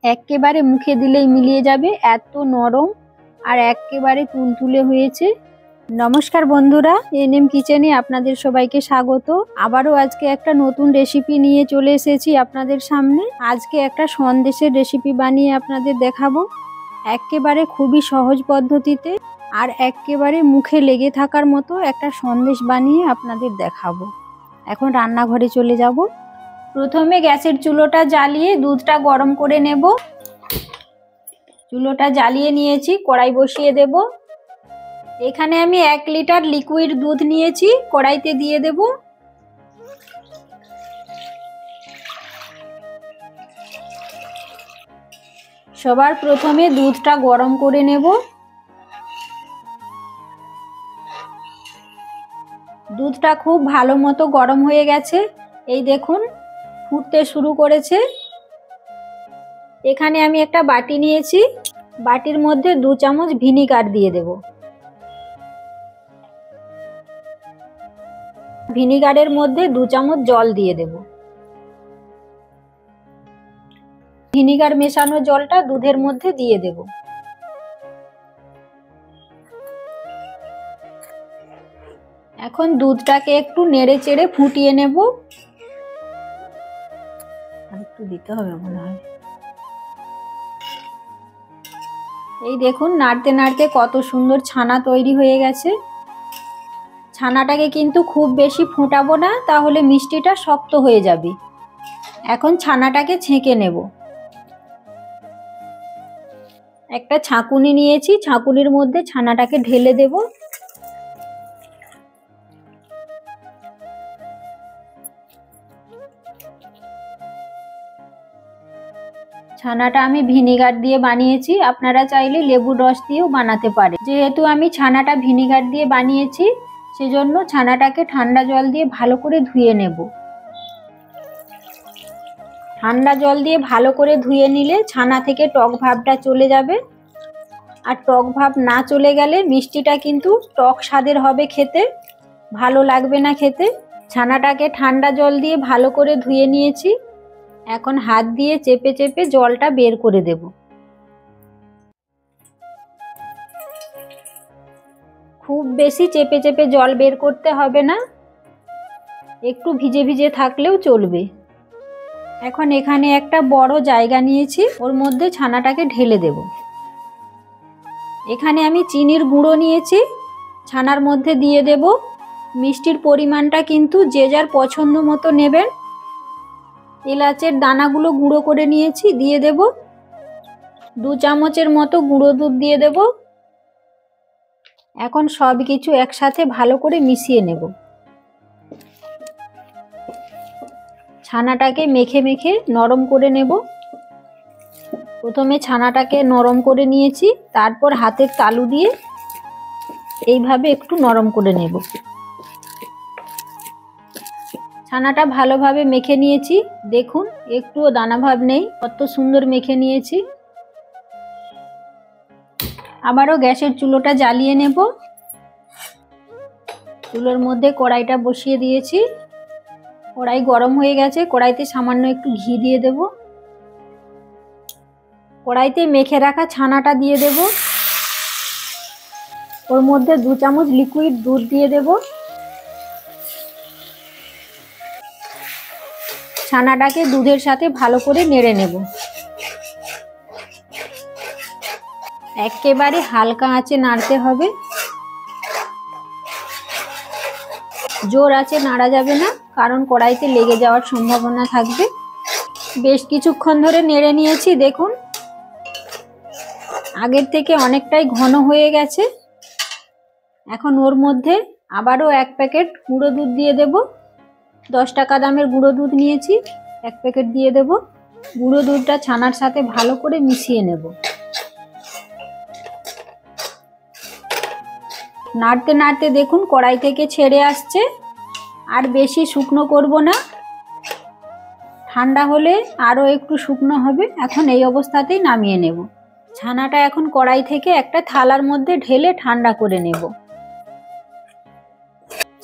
একেবারে মুখে দিলেই মিলিয়ে যাবে, এত নরম আর একেবারে তুলতুলে হয়েছে। নমস্কার বন্ধুরা, এনএম কিচেনে আপনাদের সবাইকে স্বাগত। আবারও আজকে একটা নতুন রেসিপি নিয়ে চলে এসেছি আপনাদের সামনে। আজকে একটা সন্দেশের রেসিপি বানিয়ে আপনাদের দেখাবো, একেবারে খুবই সহজ পদ্ধতিতে আর একেবারে মুখে লেগে থাকার মতো একটা সন্দেশ বানিয়ে আপনাদের দেখাবো। এখন রান্নাঘরে চলে যাব। প্রথমে গ্যাসের চুলোটা জ্বালিয়ে দুধটা গরম করে নেব। চুলোটা জ্বালিয়ে নিয়েছি, কড়াই বসিয়ে দেব। এখানে আমি 1 লিটার লিকুইড দুধ নিয়েছি, কড়াইতে দিয়ে দেব। সবার প্রথমে দুধটা গরম করে নেব। দুধটা খুব ভালো মতো গরম হয়ে গেছে, এই দেখুন ফুটতে শুরু করেছে। এখানে আমি একটা বাটি নিয়েছি, বাটির মধ্যে 2 চামচ ভিনিগার দিয়ে দেব। ভিনিগারের মধ্যে 2 চামচ জল দিয়ে দেব। ভিনিগার মেশানো জলটা দুধের মধ্যে দিয়ে দেব। এখন দুধটাকে একটু নেড়ে চেড়ে ফুটিয়ে নেব। একটু দিতে হবে মনে হয়। এই দেখুন নাড়তে নাড়তে কত সুন্দর ছানা তৈরি হয়ে গেছে। ছানাটাকে কিন্তু খুব বেশি ফোটাবো না, তাহলে মিষ্টিটা শক্ত হয়ে যাবে। এখন ছানাটাকে ছেঁকে নেব। একটা ছাঁকুনি নিয়েছি, ছাঁকুনির মধ্যে ছানাটাকে ঢেলে দেব। ছানাটা আমি ভিনিগার দিয়ে বানিয়েছি, আপনারা চাইলে লেবুর রস দিয়েও বানাতে পারেন। যেহেতু আমি ছানাটা ভিনিগার দিয়ে বানিয়েছি, সেজন্য ছানাটাকে ঠান্ডা জল দিয়ে ভালো করে ধুয়ে নেব। ঠান্ডা জল দিয়ে ভালো করে ধুয়ে নিলে ছানা থেকে টক ভাবটা চলে যাবে। আর টক ভাব না চলে গেলে মিষ্টিটা কিন্তু টক স্বাদের হবে, খেতে ভালো লাগবে না খেতে। ছানাটাকে ঠান্ডা জল দিয়ে ভালো করে ধুয়ে নিয়েছি। এখন হাত দিয়ে চেপে চেপে জলটা বের করে দেব। খুব বেশি চেপে চেপে জল বের করতে হবে না, একটু ভিজে ভিজে থাকলেও চলবে। এখন এখানে একটা বড় জায়গা নিয়েছি, ওর মধ্যে ছানাটাকে ঢেলে দেব। এখানে আমি চিনির গুঁড়ো নিয়েছি, ছানার মধ্যে দিয়ে দেব। মিষ্টির পরিমাণটা কিন্তু যে যার পছন্দ মতো নেবেন। এলাচের দানাগুলো গুঁড়ো করে নিয়েছি, দিয়ে দেব। 2 চামচের মতো গুঁড়ো দুধ দিয়ে দেব। এখন সব কিছু একসাথে ভালো করে মিশিয়ে নেব। ছানাটাকে মেখে মেখে নরম করে নেব। প্রথমে ছানাটাকে নরম করে নিয়েছি, তারপর হাতের তালু দিয়ে এইভাবে একটু নরম করে নেব। ছানাটা ভালোভাবে মেখে নিয়েছি, দেখুন একটুও দানা ভাব নেই, কত সুন্দর মেখে নিয়েছি। আবারও গ্যাসের চুলোটা জ্বালিয়ে নেব। চুলোর মধ্যে কড়াইটা বসিয়ে দিয়েছি। কড়াই গরম হয়ে গেছে, কড়াইতে সামান্য একটু ঘি দিয়ে দেব। কড়াইতে মেখে রাখা ছানাটা দিয়ে দেব। ওর মধ্যে 2 চামচ লিকুইড দুধ দিয়ে দেব। ছানাটাকে দুধের সাথে ভালো করে নেড়ে নেব। একেবারে হালকা আঁচে নাড়তে হবে, জোর আঁচে নাড়া যাবে না, কারণ কড়াইতে লেগে যাওয়ার সম্ভাবনা থাকবে। বেশ কিছুক্ষণ ধরে নেড়ে নিয়েছি, দেখুন আগের থেকে অনেকটাই ঘন হয়ে গেছে। এখন ওর মধ্যে আবারও 1 প্যাকেট গুঁড়ো দুধ দিয়ে দেব। 10 টাকা দামের গুঁড়ো দুধ নিয়েছি, 1 প্যাকেট দিয়ে দেব। গুঁড়ো দুধটা ছানার সাথে ভালো করে মিশিয়ে নেব। নাড়তে নাড়তে দেখুন কড়াই থেকে ছেড়ে আসছে। আর বেশি শুকনো করব না, ঠান্ডা হলে আরও একটু শুকনো হবে। এখন এই অবস্থাতেই নামিয়ে নেব। ছানাটা এখন কড়াই থেকে একটা থালার মধ্যে ঢেলে ঠান্ডা করে নেব।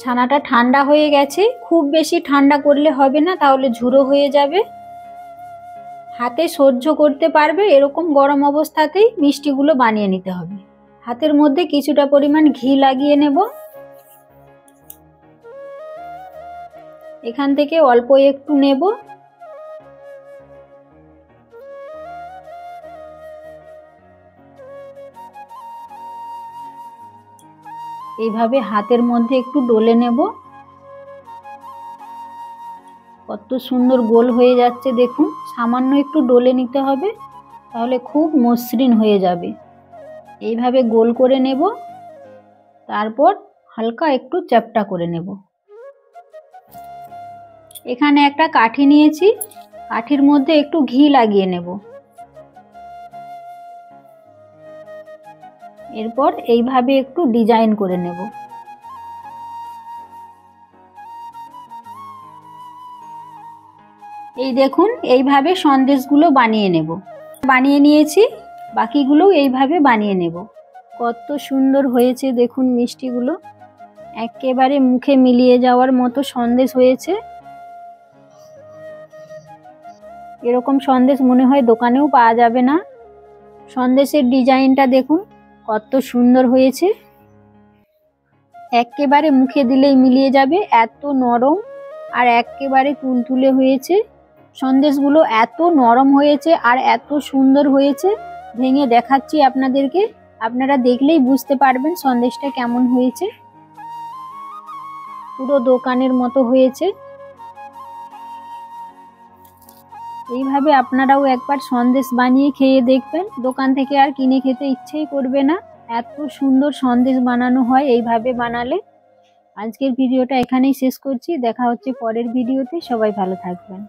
ছানাটা ঠান্ডা হয়ে গেছে, খুব বেশি ঠান্ডা করলে হবে না, তাহলে ঝুড়ো হয়ে যাবে। হাতে সহ্য করতে পারবে এরকম গরম অবস্থাতেই মিষ্টিগুলো বানিয়ে নিতে হবে। হাতের মধ্যে কিছুটা পরিমাণ ঘি লাগিয়ে নেব। এখান থেকে অল্প একটু নেব। এইভাবে হাতের মধ্যে একটু ডলে নেব। কত সুন্দর গোল হয়ে যাচ্ছে দেখুন। সামান্য একটু ডলে নিতে হবে, তাহলে খুব মসৃণ হয়ে যাবে। এইভাবে গোল করে নেব, তারপর হালকা একটু চ্যাপ্টা করে নেব। এখানে একটা কাঠি নিয়েছি, কাঠির মধ্যে একটু ঘি লাগিয়ে নেব। এরপর এইভাবে একটু ডিজাইন করে নেব। এই দেখুন, এইভাবে সন্দেশগুলো বানিয়ে নেব। বানিয়ে নিয়েছি, বাকিগুলো এইভাবে বানিয়ে নেব। কত সুন্দর হয়েছে দেখুন মিষ্টিগুলো, একেবারে মুখে মিলিয়ে যাওয়ার মতো সন্দেশ হয়েছে। এরকম সন্দেশ মনে হয় দোকানেও পাওয়া যাবে না। সন্দেশের ডিজাইনটা দেখুন কত সুন্দর হয়েছে, একেবারে মুখে দিলেই মিলিয়ে যাবে, এত নরম আর একেবারে তুলতুলে হয়েছে। সন্দেশগুলো এত নরম হয়েছে আর এত সুন্দর হয়েছে, ভেঙে দেখাচ্ছি আপনাদেরকে, আপনারা দেখলেই বুঝতে পারবেন সন্দেশটা কেমন হয়েছে। পুরো দোকানের মতো হয়েছে। এইভাবে আপনারাও একবার সন্দেশ বানিয়ে খেয়ে দেখবেন, দোকান থেকে আর কিনে খেতে ইচ্ছেই করবে না। এত সুন্দর সন্দেশ বানানো হয় এইভাবে বানালে। আজকের ভিডিওটা এখানেই শেষ করছি, দেখা হচ্ছে পরের ভিডিওতে। সবাই ভালো থাকবেন।